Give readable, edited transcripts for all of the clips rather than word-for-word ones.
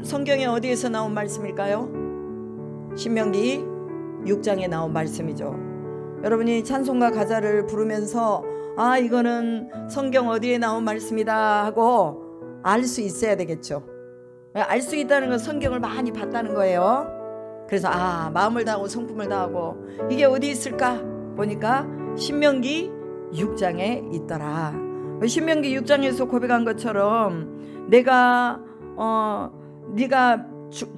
성경에 어디에서 나온 말씀일까요? 신명기 6장에 나온 말씀이죠. 여러분이 찬송가 가사를 부르면서 이거는 성경 어디에 나온 말씀이다 하고 알 수 있어야 되겠죠. 알 수 있다는 건 성경을 많이 봤다는 거예요. 그래서 마음을 다하고 성품을 다하고 이게 어디 있을까 보니까 신명기 6장에 있더라. 신명기 6장에서 고백한 것처럼 네가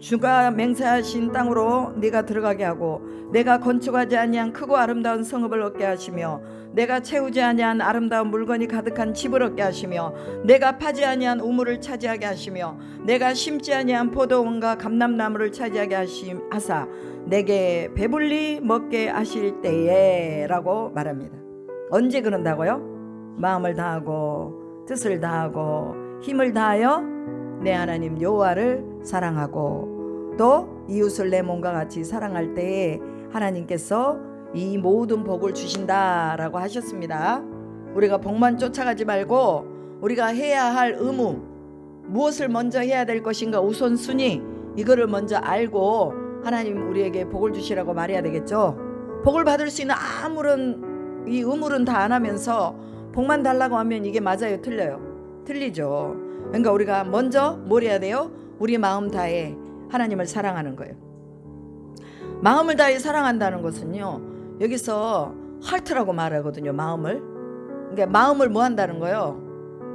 주가 맹세하신 땅으로 네가 들어가게 하고 내가 건축하지 아니한 크고 아름다운 성읍을 얻게 하시며 내가 채우지 아니한 아름다운 물건이 가득한 집을 얻게 하시며 내가 파지 아니한 우물을 차지하게 하시며 내가 심지 아니한 포도원과 감람나무를 차지하게 하사 내게 배불리 먹게 하실 때에 라고 말합니다. 언제 그런다고요? 마음을 다하고 뜻을 다하고 힘을 다하여 내 하나님 여호와를 사랑하고 또 이웃을 내 몸과 같이 사랑할 때에 하나님께서 이 모든 복을 주신다라고 하셨습니다. 우리가 복만 쫓아가지 말고 우리가 해야 할 의무, 무엇을 먼저 해야 될 것인가 우선순위, 이거를 먼저 알고 하나님 우리에게 복을 주시라고 말해야 되겠죠. 복을 받을 수 있는 아무런 이 의무는 다 안 하면서 복만 달라고 하면 이게 맞아요, 틀려요? 틀리죠. 그러니까 우리가 먼저 뭘 해야 돼요? 우리 마음 다해 하나님을 사랑하는 거예요. 마음을 다해 사랑한다는 것은요, 여기서 하트라고 말하거든요. 마음을. 그러니까 마음을 뭐 한다는 거예요?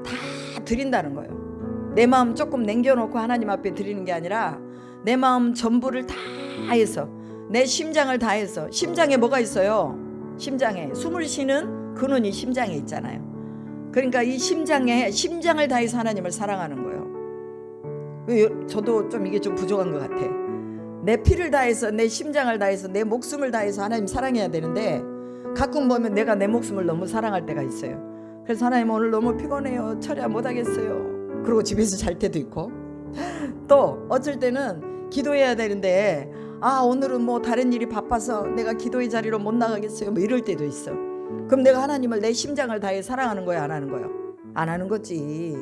다 드린다는 거예요. 내 마음 조금 남겨놓고 하나님 앞에 드리는 게 아니라 내 마음 전부를 다 해서 내 심장을 다해서. 심장에 뭐가 있어요? 심장에 숨을 쉬는 근원이 심장에 있잖아요. 그러니까 이 심장을 다해서 하나님을 사랑하는 거예요. 저도 좀 이게 좀 부족한 것 같아. 내 피를 다해서 내 심장을 다해서 내 목숨을 다해서 하나님 사랑해야 되는데 가끔 보면 내가 내 목숨을 너무 사랑할 때가 있어요. 그래서 하나님 오늘 너무 피곤해요, 처리 못하겠어요, 그러고 집에서 잘 때도 있고, 또 어쩔 때는 기도해야 되는데 오늘은 뭐 다른 일이 바빠서 내가 기도의 자리로 못 나가겠어요, 뭐 이럴 때도 있어. 그럼 내가 하나님을 내 심장을 다해 사랑하는 거야, 안 하는 거야? 안 하는 거지.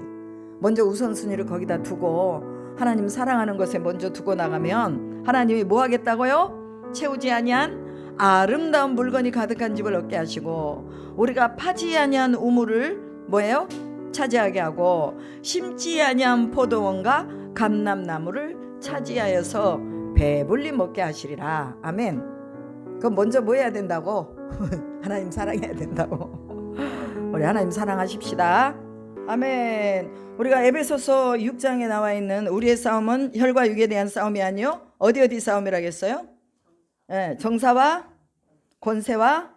먼저 우선순위를 거기다 두고 하나님 사랑하는 것에 먼저 두고 나가면 하나님이 뭐 하겠다고요? 채우지 아니한 아름다운 물건이 가득한 집을 얻게 하시고 우리가 파지 아니한 우물을 뭐예요? 차지하게 하고 심지 아니한 포도원과 감람나무를 차지하여서 배불리 먹게 하시리라. 아멘. 그럼 먼저 뭐 해야 된다고? 하나님 사랑해야 된다고. 우리 하나님 사랑하십시다. 아멘. 우리가 에베소서 6장에 나와 있는 우리의 싸움은 혈과 육에 대한 싸움이 아니요 어디 싸움이라겠어요? 정사와 권세와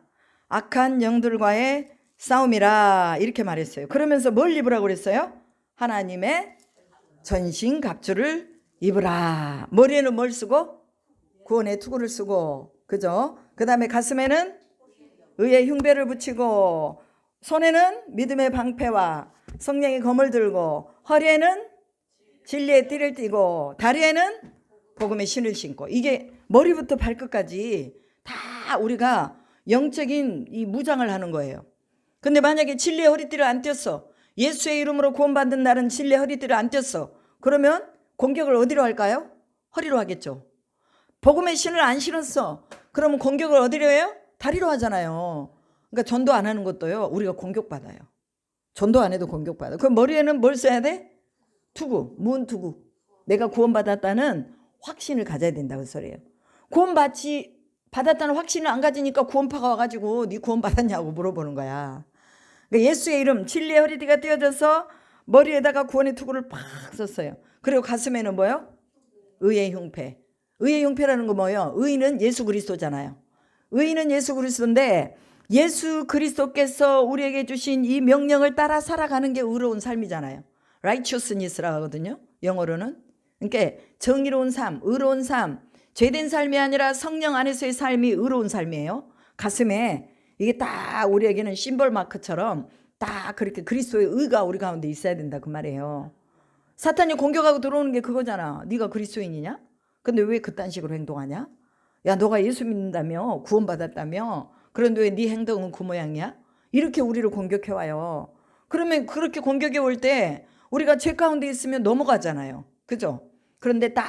악한 영들과의 싸움이라 이렇게 말했어요. 그러면서 뭘 입으라고 그랬어요? 하나님의 전신갑주를 입으라. 머리에는 뭘 쓰고? 구원의 투구를 쓰고, 그죠? 그 다음에 가슴에는 의의 흉배를 붙이고, 손에는 믿음의 방패와 성령의 검을 들고, 허리에는 진리의 띠를 띠고, 다리에는 복음의 신을 신고. 이게 머리부터 발끝까지 다 우리가 영적인 이 무장을 하는 거예요. 근데 만약에 진리의 허리띠를 안 띄었어, 예수의 이름으로 구원받는 날은 진리의 허리띠를 안 띄었어, 그러면 공격을 어디로 할까요? 허리로 하겠죠. 복음의 신을 안 신었어, 그러면 공격을 어디로 해요? 다리로 하잖아요. 그러니까 전도 안 하는 것도요, 우리가 공격받아요. 전도 안 해도 공격받아요. 그럼 머리에는 뭘 써야 돼? 투구, 무언투구. 내가 구원받았다는 확신을 가져야 된다고 소리예요. 받았다는 확신을 안 가지니까 구원파가 와가지고 네 구원받았냐고 물어보는 거야. 그러니까 예수의 이름, 진리의 허리띠가 띄어져서 머리에다가 구원의 투구를 팍 썼어요. 그리고 가슴에는 뭐요? 의의 흉패. 의의 흉패라는 거 뭐예요? 의는 예수 그리스도잖아요. 의는 예수 그리스도인데 예수 그리스도께서 우리에게 주신 이 명령을 따라 살아가는 게 의로운 삶이잖아요. righteousness라고 하거든요, 영어로는. 그러니까 정의로운 삶, 의로운 삶, 죄된 삶이 아니라 성령 안에서의 삶이 의로운 삶이에요. 가슴에 이게 딱 우리에게는 심벌 마크처럼 딱 그렇게 그리스도의 의가 우리 가운데 있어야 된다, 그 말이에요. 사탄이 공격하고 들어오는 게 그거잖아. 네가 그리스도인이냐? 근데 왜 그딴 식으로 행동하냐? 야, 너가 예수 믿는다며, 구원받았다며, 그런데 왜 네 행동은 그 모양이야? 이렇게 우리를 공격해와요. 그러면 그렇게 공격해 올 때 우리가 죄 가운데 있으면 넘어가잖아요. 그죠? 그런데 딱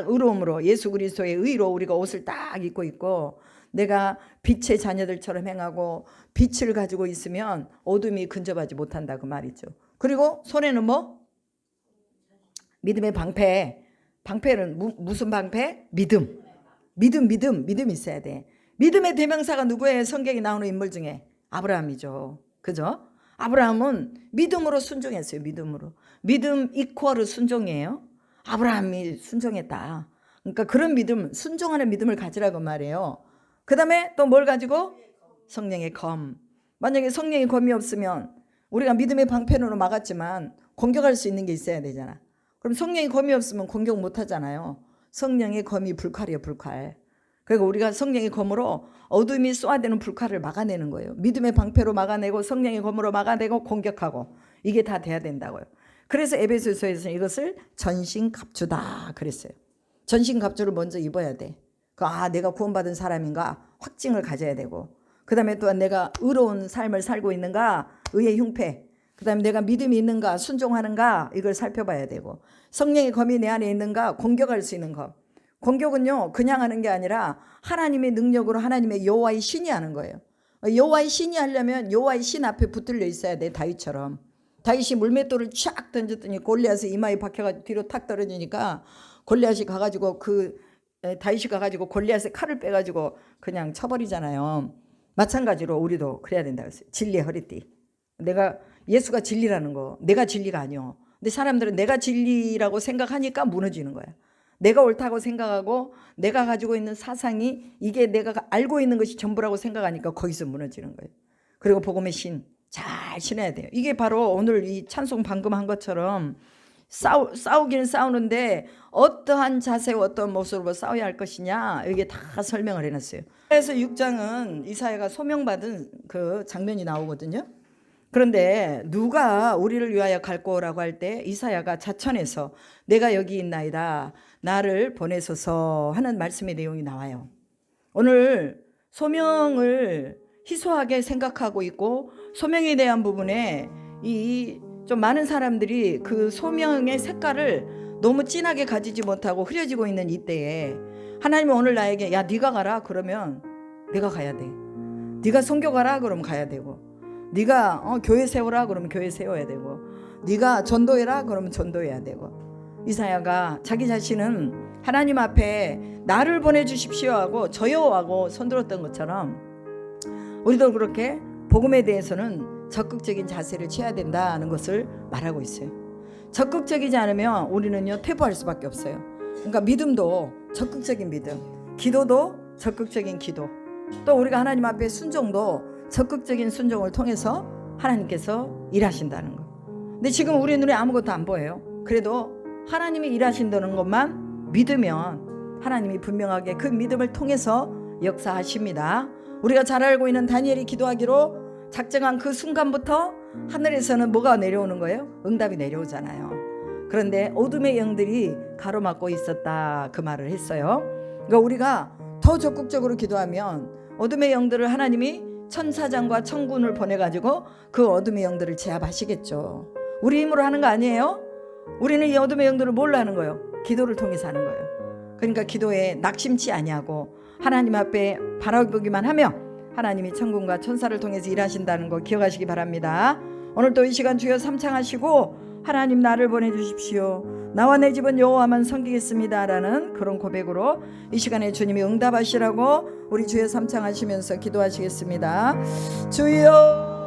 의로움으로 예수 그리스도의 의로 우리가 옷을 딱 입고 있고 내가 빛의 자녀들처럼 행하고 빛을 가지고 있으면 어둠이 근접하지 못한다 그 말이죠. 그리고 손에는 뭐? 믿음의 방패. 방패는 무슨 방패? 믿음. 믿음 있어야 돼. 믿음의 대명사가 누구예요? 성경에 나오는 인물 중에 아브라함이죠. 그죠? 아브라함은 믿음으로 순종했어요. 믿음으로. 믿음 이퀄 순종이에요. 아브라함이 순종했다. 그러니까 그런 믿음, 순종하는 믿음을 가지라고 말해요. 그 다음에 또 뭘 가지고? 성령의 검. 만약에 성령의 검이 없으면 우리가 믿음의 방패로 막았지만 공격할 수 있는 게 있어야 되잖아. 그럼 성령의 검이 없으면 공격 못 하잖아요. 성령의 검이 불칼이에요. 불칼. 그리고 우리가 성령의 검으로 어둠이 쏘아대는 불칼을 막아내는 거예요. 믿음의 방패로 막아내고 성령의 검으로 막아내고 공격하고 이게 다 돼야 된다고요. 그래서 에베소서에서는 이것을 전신갑주다 그랬어요. 전신갑주를 먼저 입어야 돼. 내가 구원받은 사람인가 확증을 가져야 되고, 그 다음에 또한 내가 의로운 삶을 살고 있는가, 의의 흉패, 그 다음에 내가 믿음이 있는가, 순종하는가, 이걸 살펴봐야 되고, 성령의 검이 내 안에 있는가, 공격할 수 있는 검. 공격은요 그냥 하는 게 아니라 하나님의 능력으로 하나님의 여호와의 신이 하는 거예요. 여호와의 신이 하려면 여호와의 신 앞에 붙들려 있어야 돼. 다윗처럼. 다윗이 물맷돌을 쫙 던졌더니 골리앗의 이마에 박혀가지고 뒤로 탁 떨어지니까 골리앗이 가가지고 다윗이 가가지고 골리앗의 칼을 빼가지고 그냥 쳐버리잖아요. 마찬가지로 우리도 그래야 된다 그랬어요. 진리의 허리띠. 예수가 진리라는 거, 내가 진리가 아니요. 근데 사람들은 내가 진리라고 생각하니까 무너지는 거야. 내가 옳다고 생각하고 내가 가지고 있는 사상이 이게 내가 알고 있는 것이 전부라고 생각하니까 거기서 무너지는 거예요. 그리고 복음의 신 잘 신어야 돼요. 이게 바로 오늘 이 찬송 방금 한 것처럼 싸우기는 싸우는데 어떠한 자세와 어떤 모습으로 싸워야 할 것이냐 이게 다 설명을 해놨어요. 그래서 6장은 이사야가 소명받은 그 장면이 나오거든요. 그런데 누가 우리를 위하여 갈고라고 할 때 이사야가 자천해서 내가 여기 있나이다 나를 보내소서 하는 말씀의 내용이 나와요. 오늘 소명을 희소하게 생각하고 있고 소명에 대한 부분에 좀 많은 사람들이 그 소명의 색깔을 너무 진하게 가지지 못하고 흐려지고 있는 이때에 하나님은 오늘 나에게 야 네가 가라 그러면 내가 가야 돼. 네가 선교 가라 그러면 가야 되고, 네가 교회 세우라 그러면 교회 세워야 되고, 네가 전도해라 그러면 전도해야 되고. 이사야가 자기 자신은 하나님 앞에 나를 보내주십시오 하고 저여하고 손들었던 것처럼 우리도 그렇게 복음에 대해서는 적극적인 자세를 취해야 된다는 것을 말하고 있어요. 적극적이지 않으면 우리는요 퇴보할 수밖에 없어요. 그러니까 믿음도 적극적인 믿음, 기도도 적극적인 기도, 또 우리가 하나님 앞에 순종도 적극적인 순종을 통해서 하나님께서 일하신다는 거. 근데 지금 우리 눈에 아무것도 안 보여요. 그래도 하나님이 일하신다는 것만 믿으면 하나님이 분명하게 그 믿음을 통해서 역사하십니다. 우리가 잘 알고 있는 다니엘이 기도하기로 작정한 그 순간부터 하늘에서는 뭐가 내려오는 거예요? 응답이 내려오잖아요. 그런데 어둠의 영들이 가로막고 있었다 그 말을 했어요. 그러니까 우리가 더 적극적으로 기도하면 어둠의 영들을 하나님이 천사장과 천군을 보내가지고 그 어둠의 영들을 제압하시겠죠. 우리 힘으로 하는 거 아니에요? 우리는 이 어둠의 영들을 뭘로 하는 거예요? 기도를 통해서 하는 거예요. 그러니까 기도에 낙심치 아니하고 하나님 앞에 바라보기만 하며 하나님이 천군과 천사를 통해서 일하신다는 거 기억하시기 바랍니다. 오늘 또 이 시간 주여 삼창하시고 하나님 나를 보내주십시오. 나와 내 집은 여호와만 섬기겠습니다 라는 그런 고백으로 이 시간에 주님이 응답하시라고 우리 주여 삼창하시면서 기도하시겠습니다. 주여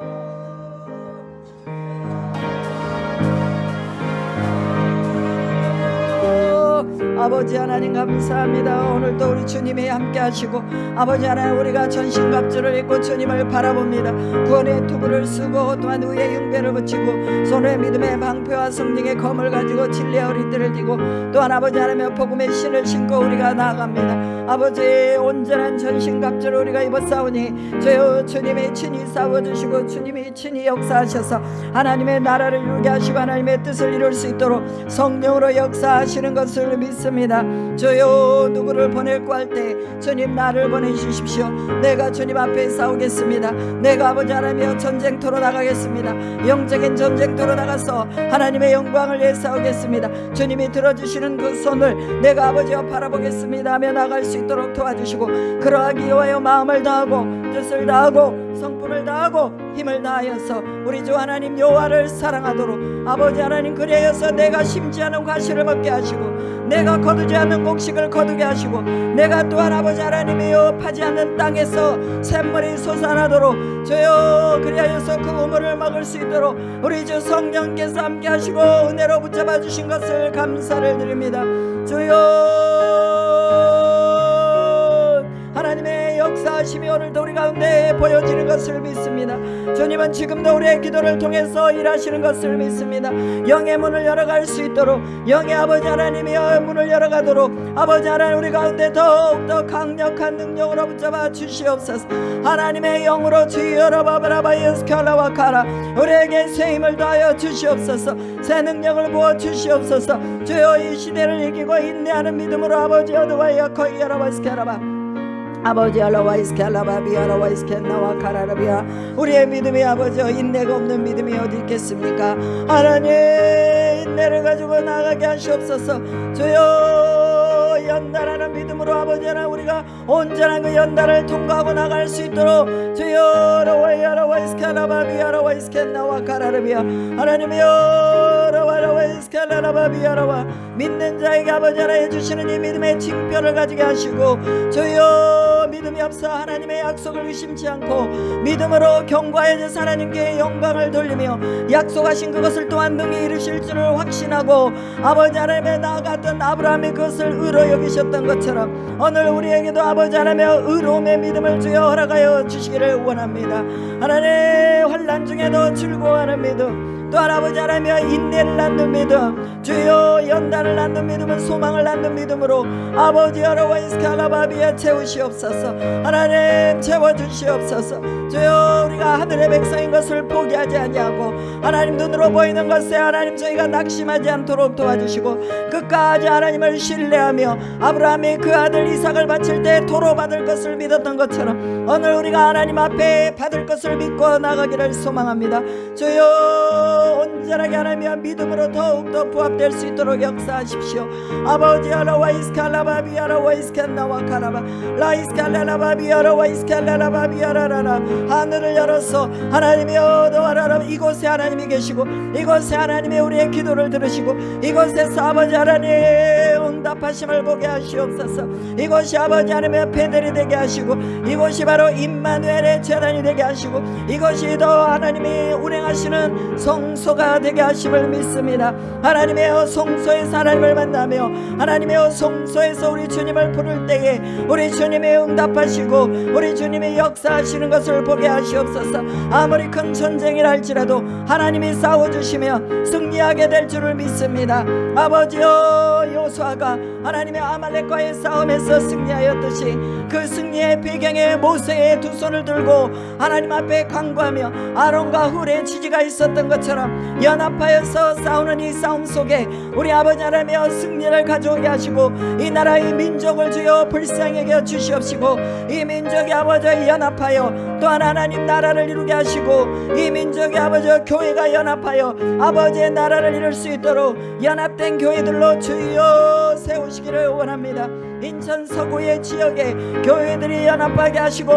아버지 하나님 감사합니다. 오늘도 우리 주님이 함께 하시고 아버지 하나님 우리가 전신갑주를 입고 주님을 바라봅니다. 구원의 투구를 쓰고 또한 의의 흉배를 붙이고 손에 믿음의 방패와 성령의 검을 가지고 진리의 허리띠를 띠고 또한 아버지 하나님 복음의 신을 신고 우리가 나아갑니다. 아버지 온전한 전신갑주를 우리가 입었사오니 주여 주님이 친히 싸워주시고 주님이 친히 역사하셔서 하나님의 나라를 이루게 하시고 하나님의 뜻을 이룰 수 있도록 성령으로 역사하시는 것을 믿습니다. 있습니다. 주여 누구를 보낼까 할 때 주님 나를 보내주십시오. 내가 주님 앞에 싸우겠습니다. 내가 아버지 하나님이여 전쟁터로 나가겠습니다. 영적인 전쟁터로 나가서 하나님의 영광을 위해 싸우겠습니다. 주님이 들어주시는 그 손을 내가 아버지여 바라보겠습니다 하며 나갈 수 있도록 도와주시고, 그러하기 위하여 마음을 다하고 뜻을 다하고 성품을 다하고 힘을 다하여서 우리 주 하나님 여호와를 사랑하도록 아버지 하나님 그리하여서 내가 심지 않은 과실을 먹게 하시고 내가 거두지 않는 곡식을 거두게 하시고 내가 또한 아버지 하나님이여 파지 않는 땅에서 샘물이 솟아나도록 주여 그리하여서 그 우물을 막을 수 있도록 우리 주 성령께서 함께 하시고 은혜로 붙잡아 주신 것을 감사를 드립니다. 주여 하나님의 역사하심이 오늘도 우리 가운데 보여지는 것을 믿습니다. 주님은 지금도 우리의 기도를 통해서 일하시는 것을 믿습니다. 영의 문을 열어갈 수 있도록 영의 아버지 하나님이여 문을 열어가도록 아버지 하나님 우리 가운데 더욱더 강력한 능력으로 붙잡아 주시옵소서. 하나님의 영으로 주여라바바라바 예스칼라와 카라 우리에게 새 힘을 더하여 주시옵소서. 새 능력을 부어 주시옵소서. 주여 이 시대를 이기고 인내하는 믿음으로 아버지 어두와이어 거이야라바스케라바 아버지 알라와이스켈라바 비아라와이스켈나와 카라라비아 우리의 믿음이 아버지여 인내가 없는 믿음이 어디 있겠습니까? 하나님 인내를 가지고 나가게 하시옵소서. 주여 연단하는 믿음으로 아버지 하나님 우리가 온전한 그 연단을 통과하고 나갈 수 있도록 주여 라와이아라와이스켈라바 비아라와이스켈나와 카라라비아 하나님이여 라와이스켈라바 비아라와 믿는 자에게 아버지 하나님 해주시는 이 믿음의 징표를 가지게 하시고 주여 믿음이 없어 하나님의 약속을 의심치 않고 믿음으로 경과해서 하나님께 영광을 돌리며 약속하신 그것을 또한 능히 이루실 줄을 확신하고 아버지 하나님의 나아갔던 아브라함이 그것을 의로 여기셨던 것처럼 오늘 우리에게도 아버지 하나님의 의로움의 믿음을 주여 허락하여 주시기를 원합니다. 하나님 환난 중에도 즐거워하는 믿음 또한 아버지 하나님의 인내를 낳는 믿음 주여 연단을 낳는 믿음은 소망을 낳는 믿음으로 아버지 여러와이스칼라바비에 채우시옵소서. 하나님 채워주시옵소서. 주여 우리가 하늘의 백성인 것을 포기하지 아니하고 하나님 눈으로 보이는 것에 하나님 저희가 낙심하지 않도록 도와주시고 끝까지 하나님을 신뢰하며 아브라함이 그 아들 이삭을 바칠 때 도로 받을 것을 믿었던 것처럼 오늘 우리가 하나님 앞에 받을 것을 믿고 나가기를 소망합니다. 주여 온전하게 하나님의 믿음으로 더욱더 부합될 수 있도록 역사하십시오. 아버지 아라와이스칼라바비아라와이스칼나와 카라바 라이스칼라바비아라와이스칼라바비아라라라 하늘을 열어서 하나님이여 너와라라 이곳에 하나님이 계시고 이곳에 하나님이 우리의 기도를 들으시고 이곳에서 아버지 하나님 응답하심을 보게 하시옵소서. 이곳이 아버지 하나님의 베델이 되게 하시고 이곳이 바로 임마누엘의 재단이 되게 하시고 이것이 더 하나님이 운행하시는 성소가 되게 하심을 믿습니다. 하나님의 성소에서 하나님을 만나며 하나님의 성소에서 우리 주님을 부를 때에 우리 주님이 응답하시고 우리 주님이 역사하시는 것을 보게 하시옵소서. 아무리 큰 전쟁이라 할지라도 하나님이 싸워주시며 승리하게 될 줄을 믿습니다. 아버지여 여호수아가 하나님의 아말렉과의 싸움에서 승리하였듯이 그 승리의 배경에 모세의 두 손을 들고 하나님 앞에 간구하며 아론과 훌의 지지가 있었던 것처럼 연합하여서 싸우는 이 싸움 속에 우리 아버지 하나님의 승리를 가져오게 하시고 이 나라의 민족을 주여 불쌍히 여겨 주시옵시고 이 민족이 아버지 연합하여 또한 하나님 나라를 이루게 하시고 이 민족이 아버지 교회가 연합하여 아버지의 나라를 이룰 수 있도록 연합된 교회들로 주여 세우시기를 원합니다. 인천 서구의 지역에 교회들이 연합하게 하시고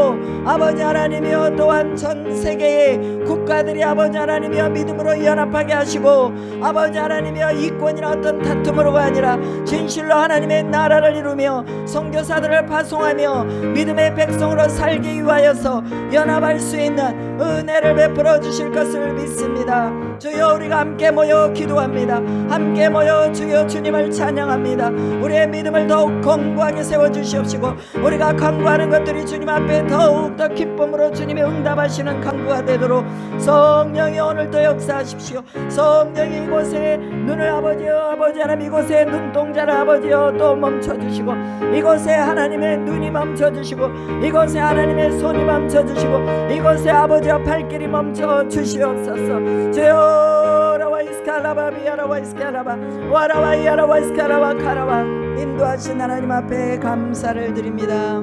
아버지 하나님이여 또한 전 세계의 국가들이 아버지 하나님이여 믿음으로 연합하게 하시고 아버지 하나님이여 이권이나 어떤 다툼으로가 아니라 진실로 하나님의 나라를 이루며 선교사들을 파송하며 믿음의 백성으로 살기 위하여서 연합할 수 있는 은혜를 베풀어 주실 것을 믿습니다. 주여 우리가 함께 모여 기도합니다. 함께 모여 주여 주님을 찬양합니다. 우리의 믿음을 더욱 견고하게 세워주시옵시고 우리가 간구하는 것들이 주님 앞에 더욱더 기쁨으로 주님이 응답하시는 간구가 되도록 성령이 오늘도 역사하십시오. 성령이 이곳에 눈을 아버지 하나님 이곳에 눈동자를 아버지여 또 멈춰주시고 이곳에 하나님의 눈이 멈춰주시고 이곳에 하나님의 손이 멈춰주시고 이곳에 아버지여 발길이 멈춰주시옵소서. 주여 라와이스칼라바 비아라와이스칼라바 와라와이아라와이스칼라바 카라바 인도하신 하나님 앞에 감사를 드립니다.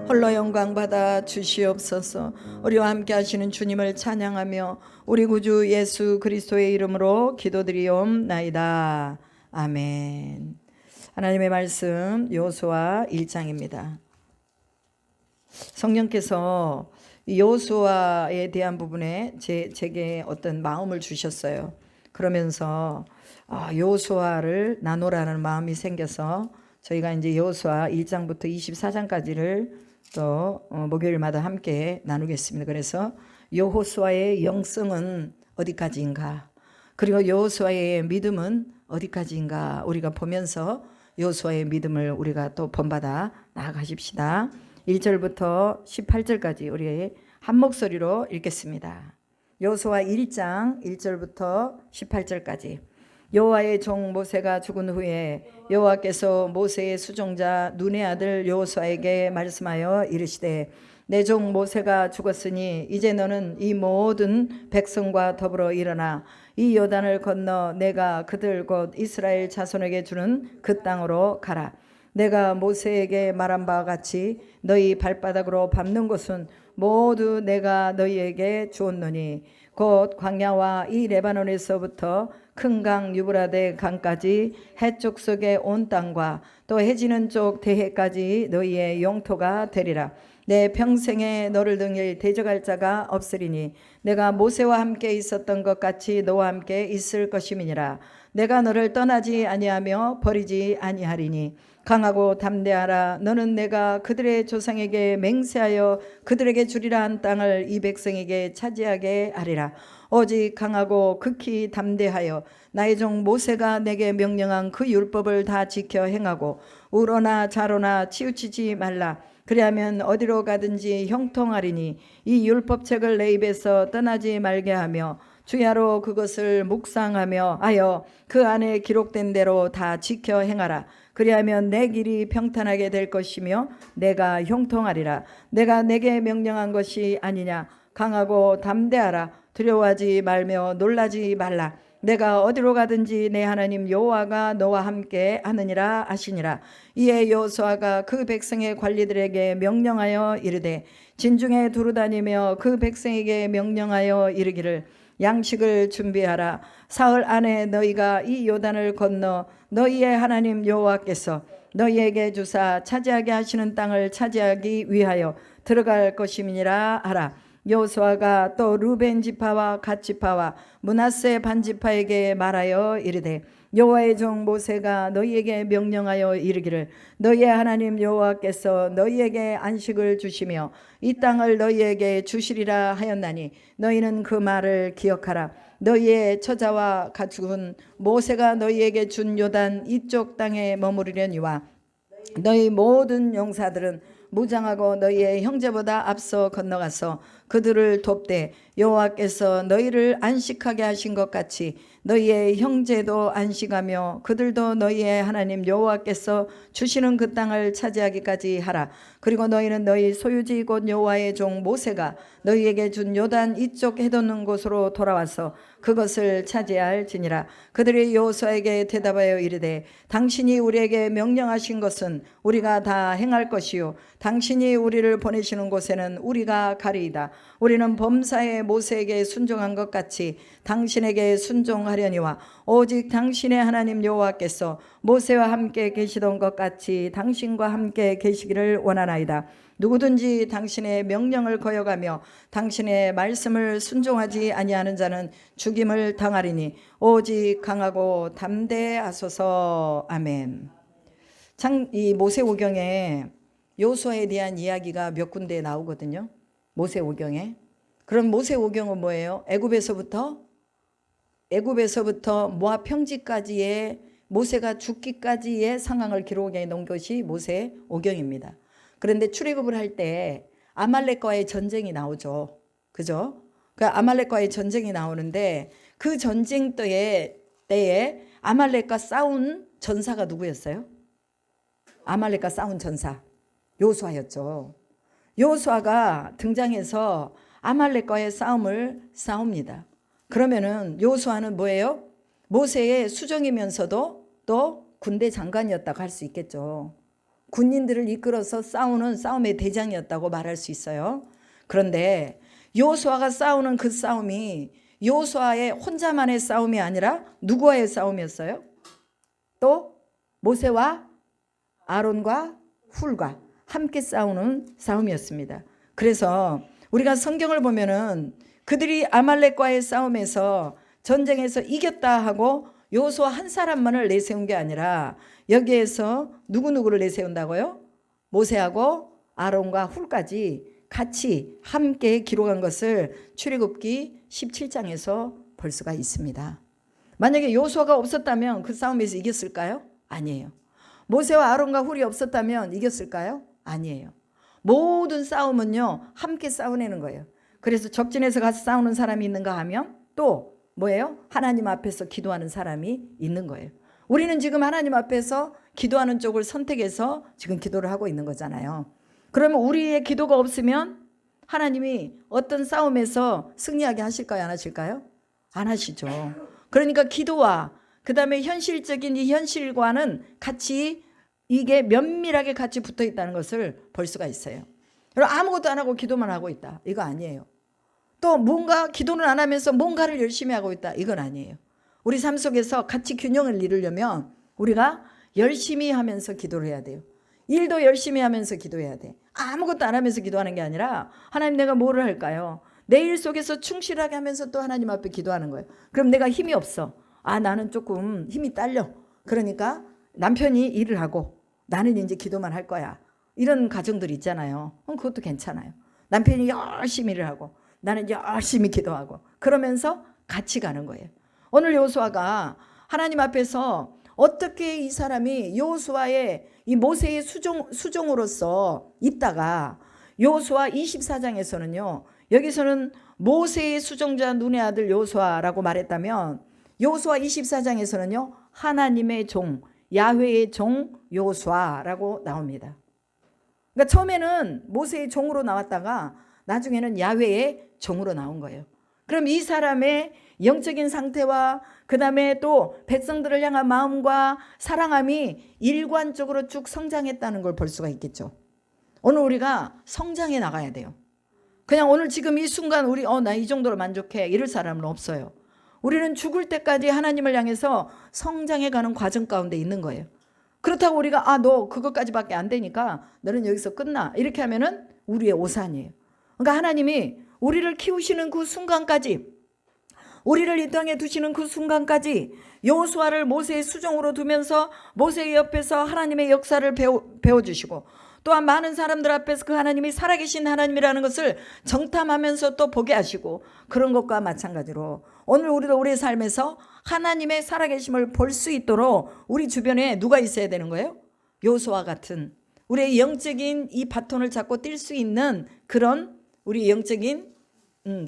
홀로 영광 받아 주시옵소서. 우리와 함께 하시는 주님을 찬양하며 우리 구주 예수 그리스도의 이름으로 기도드리옵나이다. 아멘. 하나님의 말씀 여호수아 1장입니다. 성령께서 여호수아에 대한 부분에 제게 어떤 마음을 주셨어요. 그러면서 여호수아를 나누라는 마음이 생겨서 저희가 이제 여호수아 1장부터 24장까지를 또 목요일마다 함께 나누겠습니다. 그래서 여호수아의 영성은 어디까지인가, 그리고 여호수아의 믿음은 어디까지인가 우리가 보면서 여호수아의 믿음을 우리가 또 본받아 나아가십시다. 1절부터 18절까지 우리 한 목소리로 읽겠습니다. 여호수아 1장 1절부터 18절까지. 여호와의 종 모세가 죽은 후에 여호와께서 모세의 수종자 눈의 아들 여호수아에게 말씀하여 이르시되, 내 종 모세가 죽었으니 이제 너는 이 모든 백성과 더불어 일어나 이 요단을 건너 내가 그들 곧 이스라엘 자손에게 주는 그 땅으로 가라. 내가 모세에게 말한 바와 같이 너희 발바닥으로 밟는 곳은 모두 내가 너희에게 주었노니 곧 광야와 이 레바논에서부터 큰 강 유브라데 강까지 해쪽 속의 온 땅과 또 해지는 쪽 대해까지 너희의 영토가 되리라. 내 평생에 너를 등일 대적할 자가 없으리니 내가 모세와 함께 있었던 것 같이 너와 함께 있을 것임이니라. 내가 너를 떠나지 아니하며 버리지 아니하리니 강하고 담대하라. 너는 내가 그들의 조상에게 맹세하여 그들에게 주리라 한 땅을 이 백성에게 차지하게 하리라. 오직 강하고 극히 담대하여 나의 종 모세가 내게 명령한 그 율법을 다 지켜 행하고 우로나 좌로나 치우치지 말라. 그리하면 어디로 가든지 형통하리니 이 율법책을 내 입에서 떠나지 말게 하며 주야로 그것을 묵상하며 하여 그 안에 기록된 대로 다 지켜 행하라. 그리하면 내 길이 평탄하게 될 것이며 내가 형통하리라. 내가 내게 명령한 것이 아니냐. 강하고 담대하라. 두려워하지 말며 놀라지 말라. 내가 어디로 가든지 내 하나님 여호와가 너와 함께 하느니라 하시니라. 이에 여호수아가 그 백성의 관리들에게 명령하여 이르되, 진중에 두루다니며 그 백성에게 명령하여 이르기를, 양식을 준비하라. 사흘 안에 너희가 이 요단을 건너 너희의 하나님 여호와께서 너희에게 주사 차지하게 하시는 땅을 차지하기 위하여 들어갈 것임이니라 하라. 여호수아가 또 루벤 지파와 갓 지파와 므낫세 반 지파에게 말하여 이르되, 여호와의 종 모세가 너희에게 명령하여 이르기를, 너희의 하나님 여호와께서 너희에게 안식을 주시며 이 땅을 너희에게 주시리라 하였나니 너희는 그 말을 기억하라. 너희의 처자와 가축은 모세가 너희에게 준 요단 이쪽 땅에 머무르려니와 너희 모든 용사들은 무장하고 너희의 형제보다 앞서 건너가서 그들을 돕되 여호와께서 너희를 안식하게 하신 것 같이 너희의 형제도 안식하며 그들도 너희의 하나님 여호와께서 주시는 그 땅을 차지하기까지 하라. 그리고 너희는 너희 소유지 곧 여호와의 종 모세가 너희에게 준 요단 이쪽 해돋는 곳으로 돌아와서 그것을 차지할지니라. 그들이 여호수아에게 대답하여 이르되, 당신이 우리에게 명령하신 것은 우리가 다 행할 것이요 당신이 우리를 보내시는 곳에는 우리가 가리이다. 우리는 범사에 모세에게 순종한 것 같이 당신에게 순종하려니와 오직 당신의 하나님 여호와께서 모세와 함께 계시던 것 같이 당신과 함께 계시기를 원하나이다. 누구든지 당신의 명령을 거역하며 당신의 말씀을 순종하지 아니하는 자는 죽임을 당하리니 오직 강하고 담대하소서. 아멘. 이 모세오경에 여호수아에 대한 이야기가 몇 군데 나오거든요. 모세오경에. 그럼 모세오경은 뭐예요? 애굽에서부터 모압 평지까지의 모세가 죽기까지의 상황을 기록해 놓은 것이 모세오경입니다. 그런데 출애굽을 할 때 아말렉과의 전쟁이 나오죠. 그죠? 그 아말렉과의 전쟁이 나오는데 그 전쟁 때에 아말렉과 싸운 전사가 누구였어요? 아말렉과 싸운 전사 여호수아였죠. 여호수아가 등장해서 아말렉과의 싸움을 싸웁니다. 그러면은 여호수아는 뭐예요? 모세의 수종이면서도 또 군대 장관이었다고 할 수 있겠죠. 군인들을 이끌어서 싸우는 싸움의 대장이었다고 말할 수 있어요. 그런데 여호수아가 싸우는 그 싸움이 여호수아의 혼자만의 싸움이 아니라 누구와의 싸움이었어요? 또 모세와 아론과 훌과 함께 싸우는 싸움이었습니다. 그래서 우리가 성경을 보면은 그들이 아말렉과의 싸움에서 전쟁에서 이겼다 하고 여호수아 한 사람만을 내세운 게 아니라 여기에서 누구누구를 내세운다고요? 모세하고 아론과 훌까지 같이 함께 기록한 것을 출애굽기 17장에서 볼 수가 있습니다. 만약에 여호수아가 없었다면 그 싸움에서 이겼을까요? 아니에요. 모세와 아론과 훌이 없었다면 이겼을까요? 아니에요. 모든 싸움은요 함께 싸워내는 거예요. 그래서 적진에서 가서 싸우는 사람이 있는가 하면 또 뭐예요? 하나님 앞에서 기도하는 사람이 있는 거예요. 우리는 지금 하나님 앞에서 기도하는 쪽을 선택해서 지금 기도를 하고 있는 거잖아요. 그러면 우리의 기도가 없으면 하나님이 어떤 싸움에서 승리하게 하실까요? 안 하실까요? 안 하시죠. 그러니까 기도와 그 다음에 현실적인 이 현실과는 같이 이게 면밀하게 같이 붙어 있다는 것을 볼 수가 있어요. 그럼 아무것도 안 하고 기도만 하고 있다. 이거 아니에요. 또 뭔가 기도는 안 하면서 뭔가를 열심히 하고 있다. 이건 아니에요. 우리 삶 속에서 같이 균형을 이루려면 우리가 열심히 하면서 기도를 해야 돼요. 일도 열심히 하면서 기도해야 돼. 아무것도 안 하면서 기도하는 게 아니라 하나님 내가 뭐를 할까요? 내 일 속에서 충실하게 하면서 또 하나님 앞에 기도하는 거예요. 그럼 내가 힘이 없어. 나는 조금 힘이 딸려. 그러니까 남편이 일을 하고 나는 이제 기도만 할 거야. 이런 가정들 있잖아요. 그것도 괜찮아요. 남편이 열심히 일을 하고 나는 열심히 기도하고 그러면서 같이 가는 거예요. 오늘 여호수아가 하나님 앞에서 어떻게 이 사람이 여호수아의 이 모세의 수종으로서 있다가 여호수아 24장에서는요. 여기서는 모세의 수종자 눈의 아들 여호수아라고 말했다면 여호수아 24장에서는요. 하나님의 종 야훼의 종 여호수아라고 나옵니다. 그러니까 처음에는 모세의 종으로 나왔다가 나중에는 야훼의 종으로 나온 거예요. 그럼 이 사람의 영적인 상태와 그 다음에 또 백성들을 향한 마음과 사랑함이 일관적으로 쭉 성장했다는 걸 볼 수가 있겠죠. 오늘 우리가 성장해 나가야 돼요. 그냥 오늘 지금 이 순간 우리 나 이 정도로 만족해 이럴 사람은 없어요. 우리는 죽을 때까지 하나님을 향해서 성장해 가는 과정 가운데 있는 거예요. 그렇다고 우리가 너 그것까지밖에 안 되니까 너는 여기서 끝나 이렇게 하면은 우리의 오산이에요. 그러니까 하나님이 우리를 키우시는 그 순간까지 우리를 이 땅에 두시는 그 순간까지 여호수아를 모세의 수종으로 두면서 모세의 옆에서 하나님의 역사를 배워주시고 또한 많은 사람들 앞에서 그 하나님이 살아계신 하나님이라는 것을 정탐하면서 또 보게 하시고 그런 것과 마찬가지로 오늘 우리도 우리의 삶에서 하나님의 살아계심을 볼 수 있도록 우리 주변에 누가 있어야 되는 거예요? 여호수아 같은 우리의 영적인 이 바톤을 잡고 뛸 수 있는 그런 우리 영적인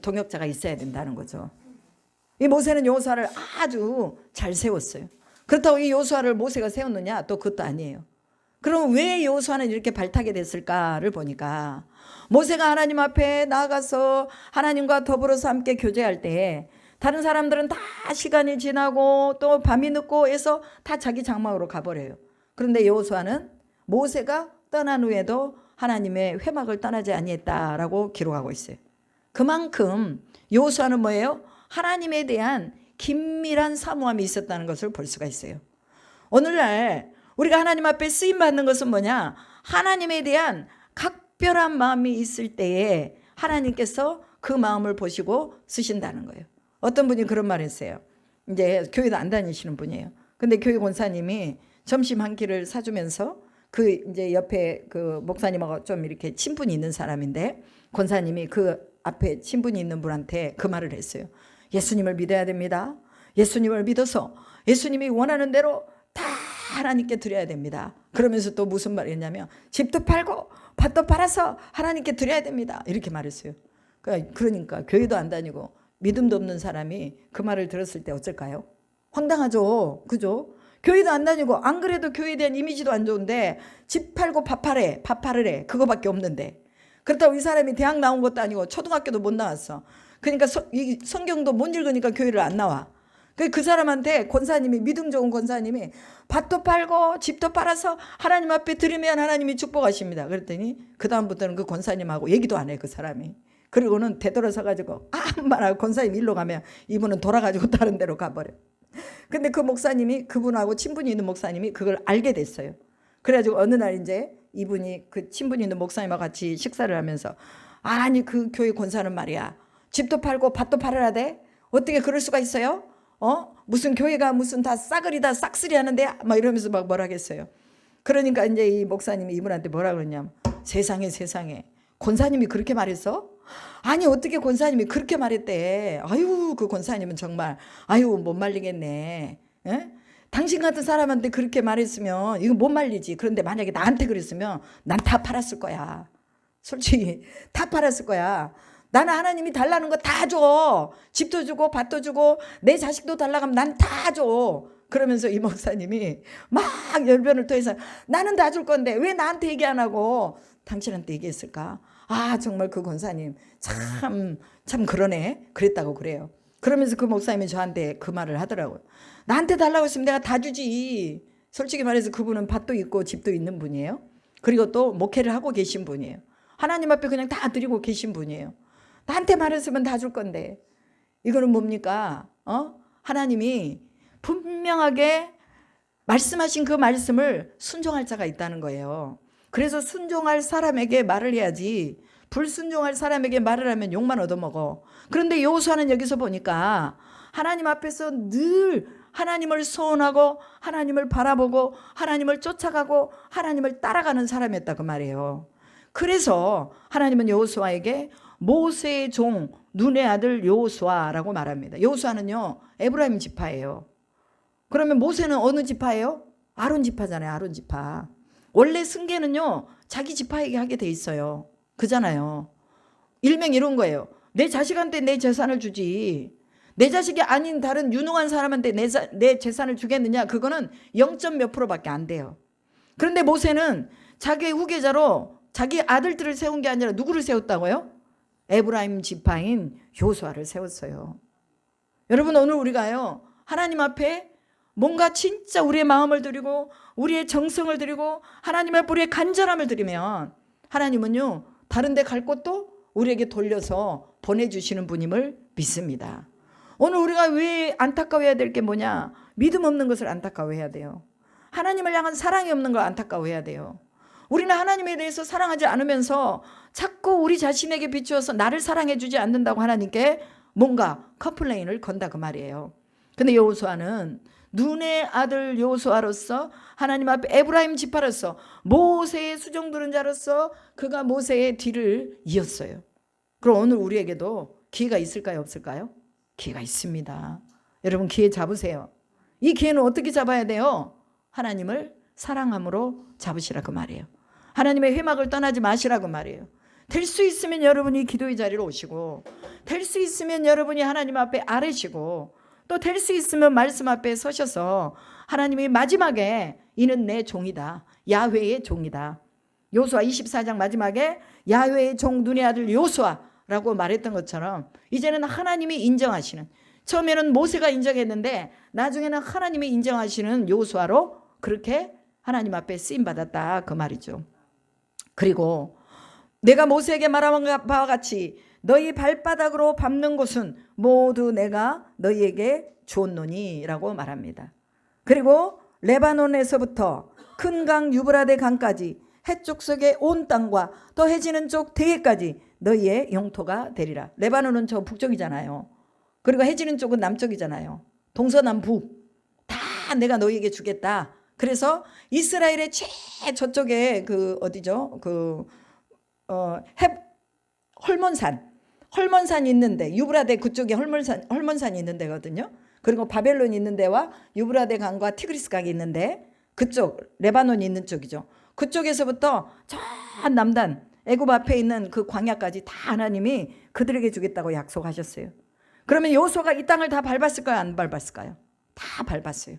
동역자가 있어야 된다는 거죠. 이 모세는 여호수아를 아주 잘 세웠어요. 그렇다고 이 여호수아를 모세가 세웠느냐? 또 그것도 아니에요. 그럼 왜 여호수아는 이렇게 발탁이 됐을까를 보니까 모세가 하나님 앞에 나아가서 하나님과 더불어서 함께 교제할 때 다른 사람들은 다 시간이 지나고 또 밤이 늦고 해서 다 자기 장막으로 가버려요. 그런데 여호수아는 모세가 떠난 후에도 하나님의 회막을 떠나지 아니했다라고 기록하고 있어요. 그만큼 여호수아는 뭐예요? 하나님에 대한 긴밀한 사모함이 있었다는 것을 볼 수가 있어요. 오늘날 우리가 하나님 앞에 쓰임받는 것은 뭐냐? 하나님에 대한 각별한 마음이 있을 때에 하나님께서 그 마음을 보시고 쓰신다는 거예요. 어떤 분이 그런 말 했어요. 이제 교회도 안 다니시는 분이에요. 근데 교회 권사님이 점심 한 끼를 사주면서 그 이제 옆에 그 목사님하고 좀 이렇게 친분이 있는 사람인데 권사님이 그 앞에 친분이 있는 분한테 그 말을 했어요. 예수님을 믿어야 됩니다. 예수님을 믿어서 예수님이 원하는 대로 다 하나님께 드려야 됩니다. 그러면서 또 무슨 말을 했냐면 집도 팔고 밭도 팔아서 하나님께 드려야 됩니다. 이렇게 말했어요. 그러니까 교회도 안 다니고 믿음도 없는 사람이 그 말을 들었을 때 어쩔까요? 황당하죠. 그죠? 교회도 안 다니고 안 그래도 교회에 대한 이미지도 안 좋은데 집 팔고 밥 팔으래 그거밖에 없는데 그렇다고 이 사람이 대학 나온 것도 아니고 초등학교도 못 나왔어. 그러니까 이 성경도 못 읽으니까 교회를 안 나와. 그 사람한테 권사님이, 믿음 좋은 권사님이 밭도 팔고 집도 팔아서 하나님 앞에 드리면 하나님이 축복하십니다. 그랬더니 그 다음부터는 그 권사님하고 얘기도 안 해, 그 사람이. 그리고는 되돌아서 가지고 아무 말 안 하고 권사님 일로 가면 이분은 돌아가지고 다른 데로 가버려. 근데 그 목사님이, 그분하고 친분이 있는 목사님이 그걸 알게 됐어요. 그래가지고 어느 날 이제 이분이 그 친분이 있는 목사님하고 같이 식사를 하면서, 아니 그 교회 권사는 말이야, 집도 팔고 밭도 팔아야 돼? 어떻게 그럴 수가 있어요? 무슨 교회가 무슨 다 싸그리다 싹쓸이 하는데 막 이러면서 막 뭐라 하겠어요. 그러니까 이제 이 목사님이 이분한테 뭐라 그러냐면, 세상에 권사님이 그렇게 말했어? 아니 어떻게 권사님이 그렇게 말했대? 아유 그 권사님은 정말 아유 못 말리겠네. 에? 당신 같은 사람한테 그렇게 말했으면 이거 못 말리지. 그런데 만약에 나한테 그랬으면 난 다 팔았을 거야. 솔직히 다 팔았을 거야. 나는 하나님이 달라는 거 다 줘. 집도 주고 밭도 주고 내 자식도 달라고 하면 난 다 줘. 그러면서 이 목사님이 막 열변을 토해서, 나는 다 줄 건데 왜 나한테 얘기 안 하고 당신한테 얘기했을까? 아 정말 그 권사님 참 그러네. 그랬다고 그래요. 그러면서 그 목사님이 저한테 그 말을 하더라고요. 나한테 달라고 했으면 내가 다 주지. 솔직히 말해서 그분은 밭도 있고 집도 있는 분이에요. 그리고 또 목회를 하고 계신 분이에요. 하나님 앞에 그냥 다 드리고 계신 분이에요. 나한테 말했으면 다 줄 건데. 이거는 뭡니까? 하나님이 분명하게 말씀하신 그 말씀을 순종할 자가 있다는 거예요. 그래서 순종할 사람에게 말을 해야지, 불순종할 사람에게 말을 하면 욕만 얻어먹어. 그런데 여호수아는 여기서 보니까 하나님 앞에서 늘 하나님을 소원하고 하나님을 바라보고 하나님을 쫓아가고 하나님을 따라가는 사람이었다 그 말이에요. 그래서 하나님은 여호수아에게 모세의 종 눈의 아들 여호수아라고 말합니다. 여호수아는요 에브라임 지파예요. 그러면 모세는 어느 지파예요? 아론 지파잖아요. 아론 지파. 원래 승계는요 자기 지파에게 하게 돼 있어요. 그잖아요. 일명 이런 거예요. 내 자식한테 내 재산을 주지, 내 자식이 아닌 다른 유능한 사람한테 내 재산을 주겠느냐? 그거는 0. 몇 %밖에 안 돼요. 그런데 모세는 자기의 후계자로 자기 아들들을 세운 게 아니라 누구를 세웠다고요? 에브라임 지파인 여호수아를 세웠어요. 여러분 오늘 우리가요 하나님 앞에 뭔가 진짜 우리의 마음을 드리고 우리의 정성을 드리고 하나님 앞에 우리의 간절함을 드리면 하나님은요 다른 데 갈 곳도 우리에게 돌려서 보내주시는 분임을 믿습니다. 오늘 우리가 왜 안타까워해야 될 게 뭐냐? 믿음 없는 것을 안타까워해야 돼요. 하나님을 향한 사랑이 없는 걸 안타까워해야 돼요. 우리는 하나님에 대해서 사랑하지 않으면서 자꾸 우리 자신에게 비추어서 나를 사랑해 주지 않는다고 하나님께 뭔가 컴플레인을 건다 그 말이에요. 근데 여호수아는 눈의 아들 여호수아로서 하나님 앞에 에브라임 지파로서 모세의 수종 들은 자로서 그가 모세의 뒤를 이었어요. 그럼 오늘 우리에게도 기회가 있을까요? 없을까요? 기회가 있습니다. 여러분 기회 잡으세요. 이 기회는 어떻게 잡아야 돼요? 하나님을 사랑함으로 잡으시라 그 말이에요. 하나님의 회막을 떠나지 마시라 그 말이에요. 될 수 있으면 여러분이 기도의 자리로 오시고, 될 수 있으면 여러분이 하나님 앞에 아뢰시고, 또 될 수 있으면 말씀 앞에 서셔서 하나님이 마지막에 이는 내 종이다, 야훼의 종이다. 여호수아 24장 마지막에 야훼의 종 눈의 아들 여호수아라고 말했던 것처럼 이제는 하나님이 인정하시는, 처음에는 모세가 인정했는데 나중에는 하나님이 인정하시는 여호수아로 그렇게 하나님 앞에 쓰임받았다 그 말이죠. 그리고 내가 모세에게 말한 바와 같이 너희 발바닥으로 밟는 곳은 모두 내가 너희에게 줬노니 라고 말합니다. 그리고 레바논에서부터 큰 강 유브라데 강까지 해쪽 속의 온 땅과 또 해지는 쪽 대해까지 너희의 영토가 되리라. 레바논은 저 북쪽이잖아요. 그리고 해지는 쪽은 남쪽이잖아요. 동서남북 다 내가 너희에게 주겠다. 그래서 이스라엘의 제일 저쪽에 그 어디죠? 헐몬산이 있는데, 유브라데 그쪽에 헐몬산이 있는 데거든요. 그리고 바벨론이 있는 데와 유브라데 강과 티그리스 강이 있는데, 그쪽 레바논이 있는 쪽이죠. 그쪽에서부터 저 남단 애굽 앞에 있는 그 광야까지 다 하나님이 그들에게 주겠다고 약속하셨어요. 그러면 여호수아가 이 땅을 다 밟았을까요? 안 밟았을까요? 다 밟았어요.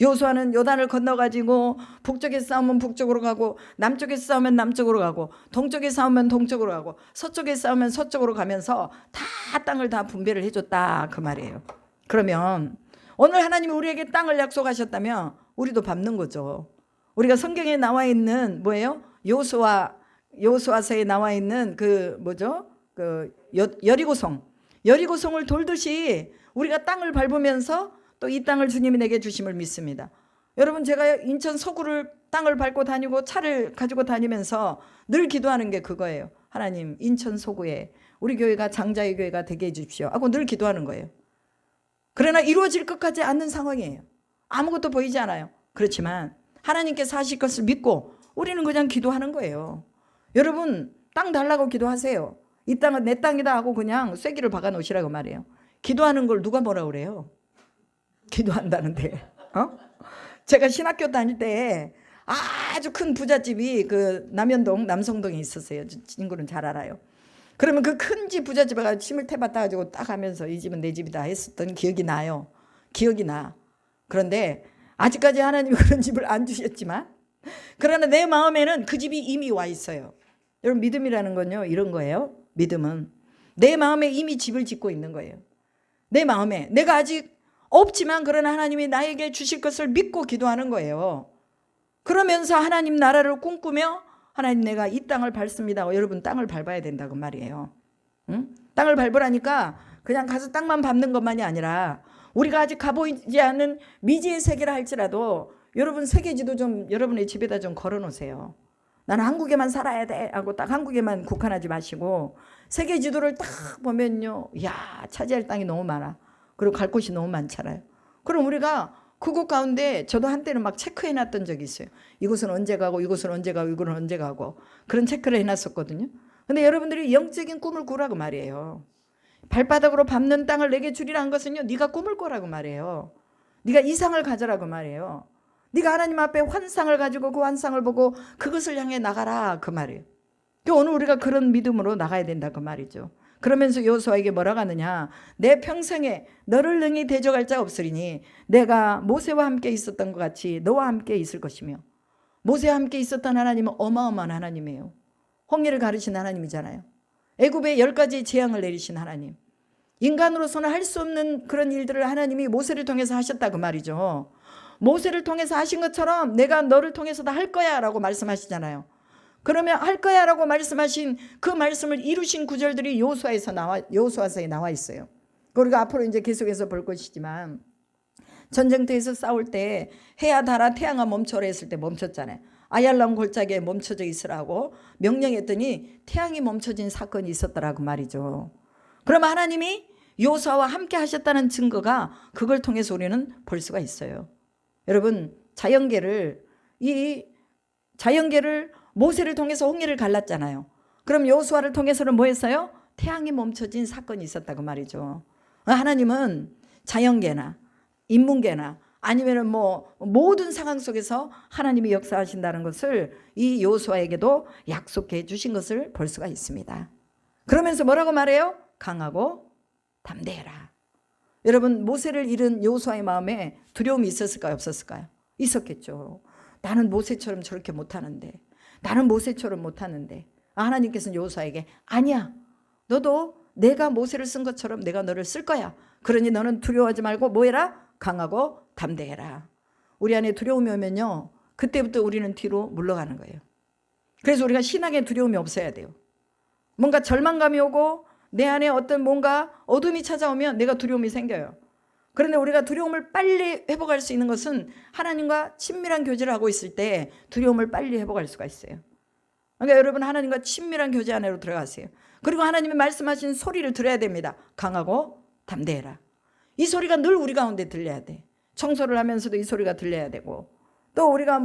여호수아는 요단을 건너가지고 북쪽에 싸우면 북쪽으로 가고, 남쪽에 싸우면 남쪽으로 가고, 동쪽에 싸우면 동쪽으로 가고, 서쪽에 싸우면 서쪽으로 가면서 다 땅을 다 분배를 해줬다 그 말이에요. 그러면 오늘 하나님이 우리에게 땅을 약속하셨다면 우리도 밟는 거죠. 우리가 성경에 나와 있는 뭐예요? 여호수아서에 나와 있는 그 뭐죠? 그 여리고성을 돌듯이 우리가 땅을 밟으면서 또 이 땅을 주님이 내게 주심을 믿습니다. 여러분, 제가 인천 서구를 땅을 밟고 다니고 차를 가지고 다니면서 늘 기도하는 게 그거예요. 하나님, 인천 서구에 우리 교회가 장자의 교회가 되게 해주십시오 하고 늘 기도하는 거예요. 그러나 이루어질 것 같지 않는 상황이에요. 아무것도 보이지 않아요. 그렇지만 하나님께서 하실 것을 믿고 우리는 그냥 기도하는 거예요. 여러분, 땅 달라고 기도하세요. 이 땅은 내 땅이다 하고 그냥 쐐기를 박아 놓으시라고 말해요. 기도하는 걸 누가 뭐라 그래요? 기도한다는데. 제가 신학교 다닐 때 아주 큰 부잣집이 그 남현동 남성동에 있었어요. 친구는 잘 알아요. 그러면 그 큰 집 부잣집에 가서 침을 태받아 가지고 딱 하면서 이 집은 내 집이다 했었던 기억이 나요. 기억이 나. 그런데 아직까지 하나님이 그런 집을 안 주셨지만, 그러나 내 마음에는 그 집이 이미 와 있어요. 여러분, 믿음이라는 건요 이런 거예요. 믿음은 내 마음에 이미 집을 짓고 있는 거예요. 내 마음에 내가 아직 없지만 그러나 하나님이 나에게 주실 것을 믿고 기도하는 거예요. 그러면서 하나님 나라를 꿈꾸며 하나님, 내가 이 땅을 밟습니다. 여러분, 땅을 밟아야 된다고 말이에요. 응? 땅을 밟으라니까 그냥 가서 땅만 밟는 것만이 아니라 우리가 아직 가보이지 않은 미지의 세계라 할지라도 여러분, 세계지도 좀 여러분의 집에다 좀 걸어놓으세요. 나는 한국에만 살아야 돼 하고 딱 한국에만 국한하지 마시고 세계지도를 딱 보면요, 이야, 차지할 땅이 너무 많아. 그리고 갈 곳이 너무 많잖아요. 그럼 우리가 그곳 가운데 저도 한때는 막 체크해놨던 적이 있어요. 이곳은 언제 가고 이곳은 언제 가고 이곳은 언제 가고 그런 체크를 해놨었거든요. 근데 여러분들이 영적인 꿈을 꾸라고 말이에요. 발바닥으로 밟는 땅을 내게 주리라는 것은요, 네가 꿈을 꿔라고 말이에요. 네가 이상을 가져라고 말이에요. 네가 하나님 앞에 환상을 가지고 그 환상을 보고 그것을 향해 나가라 그 말이에요. 오늘 우리가 그런 믿음으로 나가야 된다 그 말이죠. 그러면서 여호수아에게 뭐라고 하느냐, 내 평생에 너를 능히 대적할 자 없으리니 내가 모세와 함께 있었던 것 같이 너와 함께 있을 것이며. 모세와 함께 있었던 하나님은 어마어마한 하나님이에요. 홍해를 가르친 하나님이잖아요. 애굽에 10가지 재앙을 내리신 하나님. 인간으로서는 할 수 없는 그런 일들을 하나님이 모세를 통해서 하셨다고 말이죠. 모세를 통해서 하신 것처럼 내가 너를 통해서 다 할 거야 라고 말씀하시잖아요. 그러면 할 거야 라고 말씀하신 그 말씀을 이루신 구절들이 여호수아서에 나와 있어요. 우리가 앞으로 이제 계속해서 볼 것이지만, 전쟁터에서 싸울 때 해야 달아 태양아 멈춰라 했을 때 멈췄잖아요. 아얄람 골짜기에 멈춰져 있으라고 명령했더니 태양이 멈춰진 사건이 있었더라고 말이죠. 그럼 하나님이 여호수아와 함께 하셨다는 증거가 그걸 통해서 우리는 볼 수가 있어요. 여러분, 자연계를 모세를 통해서 홍해를 갈랐잖아요. 그럼 여호수아를 통해서는 뭐 했어요? 태양이 멈춰진 사건이 있었다고 말이죠. 하나님은 자연계나 인문계나 아니면 뭐 모든 상황 속에서 하나님이 역사하신다는 것을 이 여호수아에게도 약속해 주신 것을 볼 수가 있습니다. 그러면서 뭐라고 말해요? 강하고 담대해라. 여러분, 모세를 잃은 여호수아의 마음에 두려움이 있었을까요? 없었을까요? 있었겠죠. 나는 모세처럼 저렇게 못하는데, 나는 모세처럼 못하는데. 하나님께서는 여호수아에게 아니야, 너도 내가 모세를 쓴 것처럼 내가 너를 쓸 거야. 그러니 너는 두려워하지 말고 뭐 해라? 강하고 담대해라. 우리 안에 두려움이 오면요, 그때부터 우리는 뒤로 물러가는 거예요. 그래서 우리가 신앙에 두려움이 없어야 돼요. 뭔가 절망감이 오고 내 안에 어떤 뭔가 어둠이 찾아오면 내가 두려움이 생겨요. 그런데 우리가 두려움을 빨리 회복할 수 있는 것은 하나님과 친밀한 교제를 하고 있을 때 두려움을 빨리 회복할 수가 있어요. 그러니까 여러분, 하나님과 친밀한 교제 안으로 들어가세요. 그리고 하나님이 말씀하신 소리를 들어야 됩니다. 강하고 담대해라. 이 소리가 늘 우리 가운데 들려야 돼. 청소를 하면서도 이 소리가 들려야 되고, 또 우리가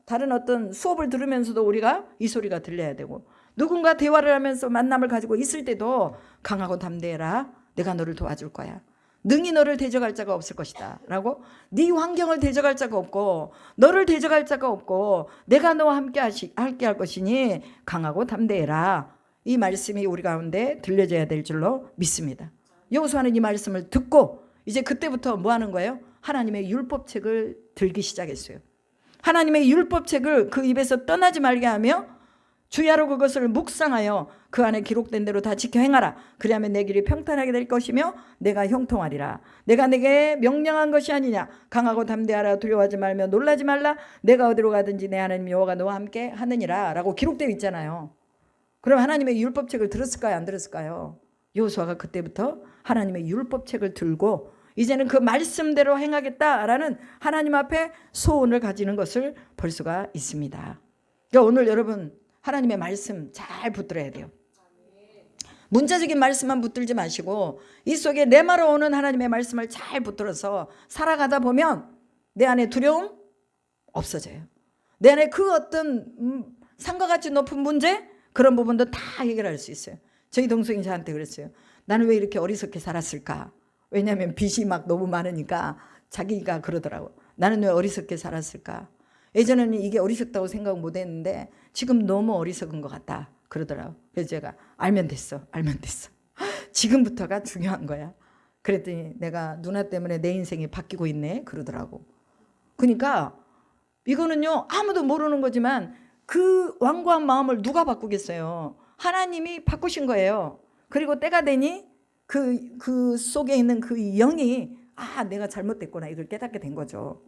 다른 어떤 수업을 들으면서도 우리가 이 소리가 들려야 되고, 누군가 대화를 하면서 만남을 가지고 있을 때도 강하고 담대해라. 내가 너를 도와줄 거야. 능히 너를 대적할 자가 없을 것이다 라고, 네 환경을 대적할 자가 없고 너를 대적할 자가 없고 내가 너와 함께 할 것이니 강하고 담대해라. 이 말씀이 우리 가운데 들려져야 될 줄로 믿습니다. 여호수아는 이 말씀을 듣고 이제 그때부터 뭐 하는 거예요? 하나님의 율법책을 들기 시작했어요. 하나님의 율법책을 그 입에서 떠나지 말게 하며 주야로 그것을 묵상하여 그 안에 기록된 대로 다 지켜 행하라. 그리하면 내 길이 평탄하게 될 것이며 내가 형통하리라. 내가 내게 명령한 것이 아니냐. 강하고 담대하라. 두려워하지 말며 놀라지 말라. 내가 어디로 가든지 내 하나님 여호와가 너와 함께 하느니라 라고 기록되어 있잖아요. 그럼 하나님의 율법책을 들었을까요? 안 들었을까요? 여호수아가 그때부터 하나님의 율법책을 들고 이제는 그 말씀대로 행하겠다라는 하나님 앞에 소원을 가지는 것을 볼 수가 있습니다. 그러니까 오늘 여러분 하나님의 말씀 잘 붙들어야 돼요. 문자적인 말씀만 붙들지 마시고 이 속에 레마로 오는 하나님의 말씀을 잘 붙들어서 살아가다 보면 내 안에 두려움 없어져요. 내 안에 그 어떤 산과 같이 높은 문제 그런 부분도 다 해결할 수 있어요. 저희 동생이 저한테 그랬어요. 나는 왜 이렇게 어리석게 살았을까? 왜냐하면 빚이 막 너무 많으니까 자기가 그러더라고. 나는 왜 어리석게 살았을까? 예전에는 이게 어리석다고 생각 못 했는데 지금 너무 어리석은 것 같다 그러더라고. 그래서 제가 알면 됐어. 지금부터가 중요한 거야. 그랬더니 내가 누나 때문에 내 인생이 바뀌고 있네 그러더라고. 그러니까 이거는요 아무도 모르는 거지만 그 완고한 마음을 누가 바꾸겠어요? 하나님이 바꾸신 거예요. 그리고 때가 되니 그 속에 있는 그 영이 내가 잘못됐구나 이걸 깨닫게 된 거죠.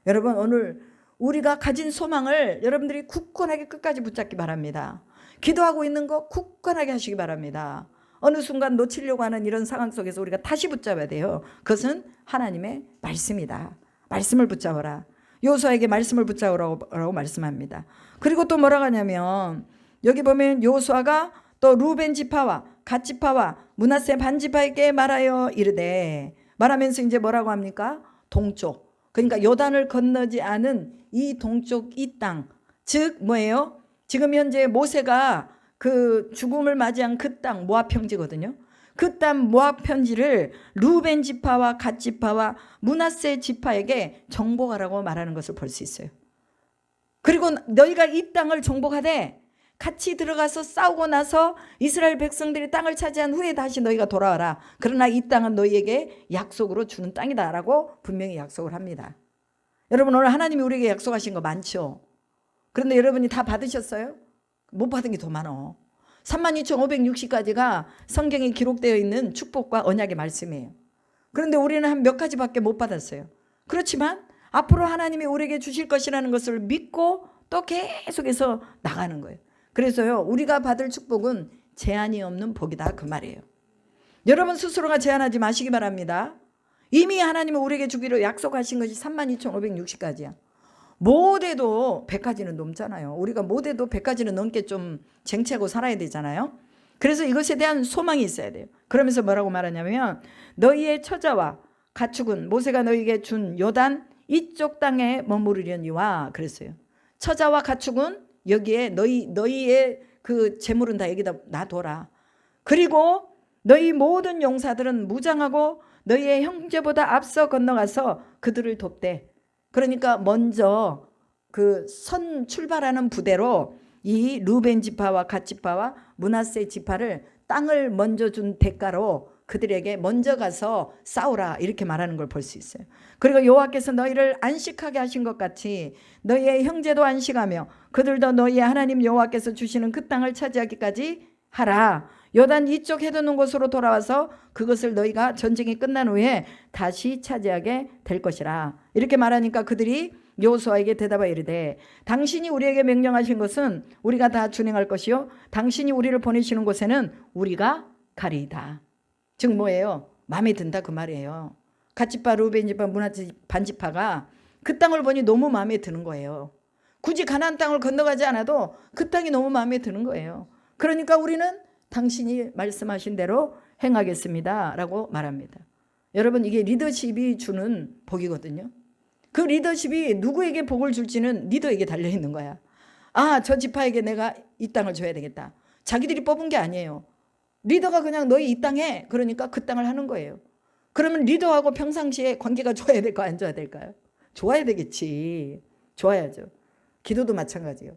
여러분 오늘 우리가 가진 소망을 여러분들이 굳건하게 끝까지 붙잡기 바랍니다. 기도하고 있는 거 굳건하게 하시기 바랍니다. 어느 순간 놓치려고 하는 이런 상황 속에서 우리가 다시 붙잡아야 돼요. 그것은 하나님의 말씀이다. 말씀을 붙잡아라. 여호수아에게 말씀을 붙잡으라고 말씀합니다. 그리고 또 뭐라고 하냐면 여기 보면 여호수아가 또 루벤 지파와 갓 지파와 므낫세 반 지파에게 말하여 이르되 말하면서 이제 뭐라고 합니까? 동쪽. 그러니까 요단을 건너지 않은 이 동쪽 이 땅. 즉 뭐예요? 지금 현재 모세가 그 죽음을 맞이한 그 땅 모압 평지거든요. 그 땅 모압 편지를 루벤 지파와 갓 지파와 므낫세 지파에게 정복하라고 말하는 것을 볼 수 있어요. 그리고 너희가 이 땅을 정복하되 같이 들어가서 싸우고 나서 이스라엘 백성들이 땅을 차지한 후에 다시 너희가 돌아와라. 그러나 이 땅은 너희에게 약속으로 주는 땅이다라고 분명히 약속을 합니다. 여러분 오늘 하나님이 우리에게 약속하신 거 많죠. 그런데 여러분이 다 받으셨어요? 못 받은 게 더 많어. 32,560가지가 성경에 기록되어 있는 축복과 언약의 말씀이에요. 그런데 우리는 한 몇 가지밖에 못 받았어요. 그렇지만 앞으로 하나님이 우리에게 주실 것이라는 것을 믿고 또 계속해서 나가는 거예요. 그래서요 우리가 받을 축복은 제한이 없는 복이다 그 말이에요. 여러분 스스로가 제한하지 마시기 바랍니다. 이미 하나님이 우리에게 주기로 약속하신 것이 32,560가지야. 못해도 100가지는 넘잖아요. 우리가 못해도 100가지는 넘게 좀 쟁취하고 살아야 되잖아요. 그래서 이것에 대한 소망이 있어야 돼요. 그러면서 뭐라고 말하냐면 너희의 처자와 가축은 모세가 너희에게 준 요단 이쪽 땅에 머무르려니와 그랬어요. 처자와 가축은 여기에 너희의 그 재물은 다 여기다 놔둬라. 그리고 너희 모든 용사들은 무장하고 너희의 형제보다 앞서 건너가서 그들을 돕되. 그러니까 먼저 그 선 출발하는 부대로 이 루벤 지파와 갓 지파와 므낫세 지파를 땅을 먼저 준 대가로 그들에게 먼저 가서 싸우라 이렇게 말하는 걸 볼 수 있어요. 그리고 여호와께서 너희를 안식하게 하신 것 같이 너희의 형제도 안식하며 그들도 너희의 하나님 여호와께서 주시는 그 땅을 차지하기까지 하라. 요단 이쪽 해놓은 곳으로 돌아와서 그것을 너희가 전쟁이 끝난 후에 다시 차지하게 될 것이라. 이렇게 말하니까 그들이 여호수아에게 대답하여 이르되 당신이 우리에게 명령하신 것은 우리가 다 준행할 것이요 당신이 우리를 보내시는 곳에는 우리가 가리이다. 즉 뭐예요? 마음에 든다 그 말이에요. 갓지파 루벤지파 므낫세 반지파가 그 땅을 보니 너무 마음에 드는 거예요. 굳이 가나안 땅을 건너가지 않아도 그 땅이 너무 마음에 드는 거예요. 그러니까 우리는 당신이 말씀하신 대로 행하겠습니다 라고 말합니다. 여러분 이게 리더십이 주는 복이거든요. 그 리더십이 누구에게 복을 줄지는 리더에게 달려있는 거야. 저 지파에게 내가 이 땅을 줘야 되겠다. 자기들이 뽑은 게 아니에요. 리더가 그냥 너희 이 땅에 그러니까 그 땅을 하는 거예요. 그러면 리더하고 평상시에 관계가 좋아야 될까 안 좋아야 될까요? 좋아야 되겠지. 좋아야죠. 기도도 마찬가지예요.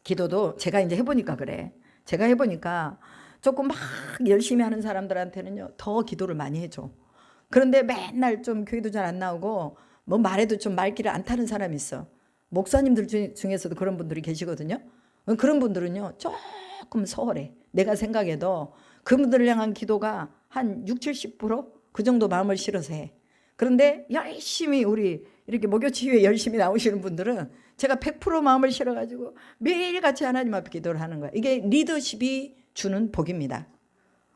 기도도 제가 이제 해보니까 그래. 제가 해보니까 조금 막 열심히 하는 사람들한테는요 더 기도를 많이 해줘. 그런데 맨날 좀 교회도 잘 안 나오고 뭐 말해도 좀 말귀를 안 타는 사람이 있어. 목사님들 중에서도 그런 분들이 계시거든요. 그런 분들은요 조금 소홀해. 내가 생각해도 그분들을 향한 기도가 한 60, 70%그 정도 마음을 실어서 해. 그런데 열심히 우리 이렇게 목요치유에 열심히 나오시는 분들은 제가 100% 마음을 실어가지고 매일같이 하나님 앞에 기도를 하는 거예요. 이게 리더십이 주는 복입니다.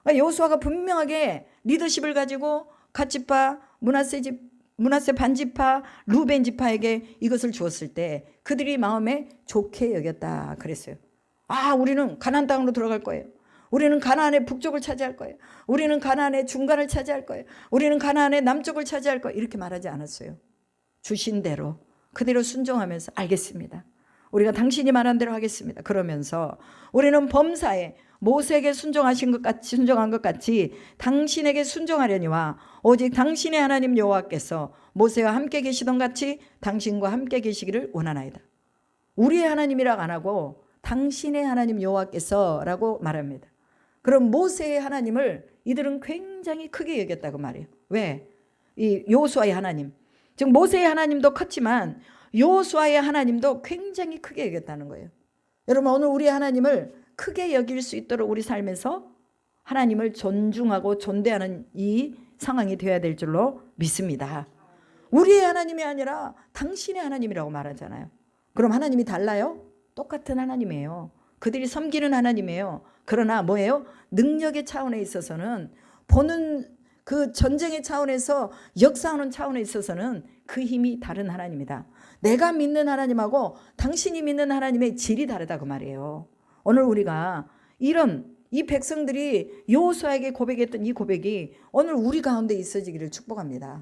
여호수아가 분명하게 리더십을 가지고 갓지파, 므낫세 반지파, 루벤 지파에게 이것을 주었을 때 그들이 마음에 좋게 여겼다 그랬어요. 우리는 가나안 땅으로 들어갈 거예요. 우리는 가나안의 북쪽을 차지할 거예요. 우리는 가나안의 중간을 차지할 거예요. 우리는 가나안의 남쪽을 차지할 거예요. 이렇게 말하지 않았어요. 주신 대로 그대로 순종하면서 알겠습니다. 우리가 당신이 말한 대로 하겠습니다. 그러면서 우리는 범사에 모세에게 순종한 것 같이 당신에게 순종하려니와 오직 당신의 하나님 여호와께서 모세와 함께 계시던 같이 당신과 함께 계시기를 원하나이다. 우리의 하나님이라고 안 하고 당신의 하나님 여호와께서라고 말합니다. 그럼 모세의 하나님을 이들은 굉장히 크게 여겼다고 말해요. 왜? 이 여호수아의 하나님, 즉 모세의 하나님도 컸지만 여호수아의 하나님도 굉장히 크게 여겼다는 거예요. 여러분, 오늘 우리 하나님을 크게 여길 수 있도록 우리 삶에서 하나님을 존중하고 존대하는 이 상황이 되어야 될 줄로 믿습니다. 우리의 하나님이 아니라 당신의 하나님이라고 말하잖아요. 그럼 하나님이 달라요? 똑같은 하나님이에요. 그들이 섬기는 하나님이에요. 그러나 뭐예요? 능력의 차원에 있어서는, 보는 그 전쟁의 차원에서, 역사하는 차원에 있어서는 그 힘이 다른 하나님이다. 내가 믿는 하나님하고 당신이 믿는 하나님의 질이 다르다고 말이에요. 오늘 우리가 이 백성들이 여호수아에게 고백했던 이 고백이 오늘 우리 가운데 있어지기를 축복합니다.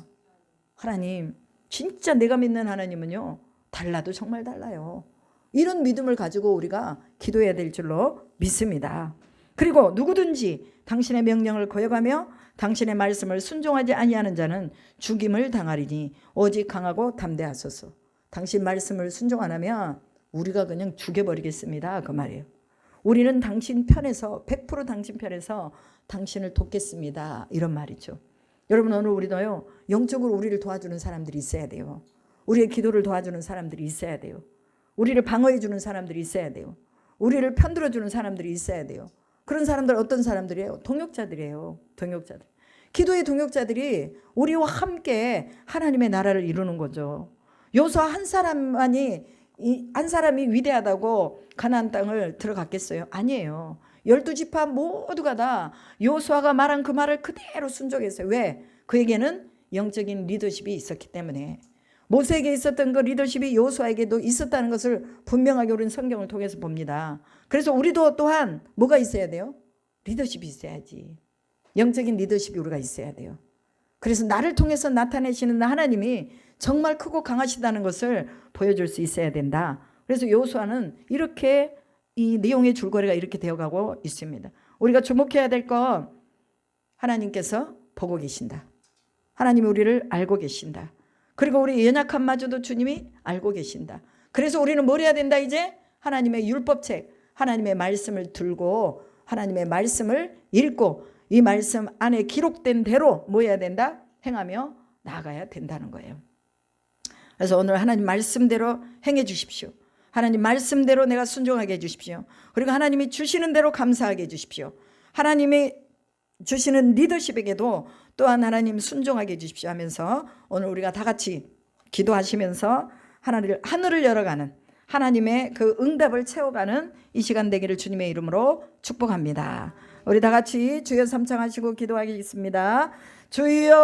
하나님, 진짜 내가 믿는 하나님은요 달라도 정말 달라요. 이런 믿음을 가지고 우리가 기도해야 될 줄로 믿습니다. 그리고 누구든지 당신의 명령을 거역하며 당신의 말씀을 순종하지 아니하는 자는 죽임을 당하리니 오직 강하고 담대하소서. 당신 말씀을 순종 안 하면 우리가 그냥 죽여버리겠습니다, 그 말이에요. 우리는 당신 편에서, 100% 당신 편에서 당신을 돕겠습니다, 이런 말이죠. 여러분, 오늘 우리도요 영적으로 우리를 도와주는 사람들이 있어야 돼요. 우리의 기도를 도와주는 사람들이 있어야 돼요. 우리를 방어해 주는 사람들이 있어야 돼요. 우리를 편들어 주는 사람들이 있어야 돼요. 그런 사람들 어떤 사람들이에요? 동역자들이에요. 동역자들. 기도의 동역자들이 우리와 함께 하나님의 나라를 이루는 거죠. 여호수아 한 사람이 위대하다고 가나안 땅을 들어갔겠어요? 아니에요. 12지파 모두가 다 여호수아가 말한 그 말을 그대로 순종했어요. 왜? 그에게는 영적인 리더십이 있었기 때문에. 모세에게 있었던 그 리더십이 여호수아에게도 있었다는 것을 분명하게 우리는 성경을 통해서 봅니다. 그래서 우리도 또한 뭐가 있어야 돼요? 리더십이 있어야지. 영적인 리더십이 우리가 있어야 돼요. 그래서 나를 통해서 나타내시는 하나님이 정말 크고 강하시다는 것을 보여줄 수 있어야 된다. 그래서 여호수아는 이렇게 이 내용의 줄거리가 이렇게 되어가고 있습니다. 우리가 주목해야 될 건 하나님께서 보고 계신다. 하나님이 우리를 알고 계신다. 그리고 우리 연약함마저도 주님이 알고 계신다. 그래서 우리는 뭘 해야 된다? 이제 하나님의 율법책, 하나님의 말씀을 들고 하나님의 말씀을 읽고 이 말씀 안에 기록된 대로 뭐 해야 된다? 행하며 나아가야 된다는 거예요. 그래서 오늘 하나님 말씀대로 행해 주십시오. 하나님 말씀대로 내가 순종하게 해 주십시오. 그리고 하나님이 주시는 대로 감사하게 해 주십시오. 하나님이 주시는 리더십에게도 또한 하나님 순종하게 해 주십시오 하면서 오늘 우리가 다 같이 기도하시면서 하늘을 열어가는 하나님의 그 응답을 채워가는 이 시간 되기를 주님의 이름으로 축복합니다. 우리 다 같이 주여 삼창하시고 기도하겠습니다. 주여